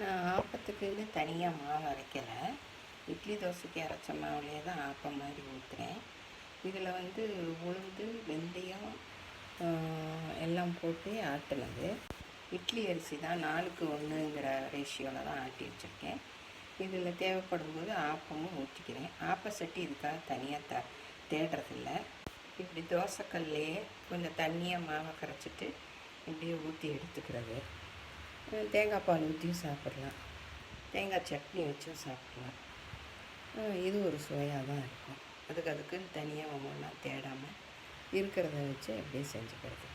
நான் ஆப்பத்துக்குன்னு தனியாக மாவு அரைக்கலை. இட்லி தோசைக்கு அரைச்ச மாவுலேயே தான் ஆப்பம் மாதிரி ஊற்றுறேன். இதில் உளுந்து, வெந்தயம் எல்லாம் போட்டு ஆட்டினது. இட்லி அரிசி தான் 4க்கு 1ங்கிற ரேஷியோவில் தான் ஆட்டி வச்சுருக்கேன். இதில் தேவைப்படும் போது ஆப்பமும் ஊற்றிக்கிறேன். ஆப்ப சட்டி இதுக்காக தனியாக தேடுறதில்ல. இப்படி தோசைக்கல்லையே கொஞ்சம் தண்ணியாக மாவை கரைச்சிட்டு இப்படியே ஊற்றி எடுத்துக்கிறது. தேங்காய் பால் ஊற்றியும் சாப்பிட்லாம், தேங்காய் சட்னி வச்சும் சாப்பிட்லாம். இது ஒரு சுவையாக தான் இருக்கும். அதுக்குன்னு தனியாக ஒவ்வொன்றா தேடாமல் இருக்கிறத வச்சு அப்படியே செஞ்சுக்கிறது.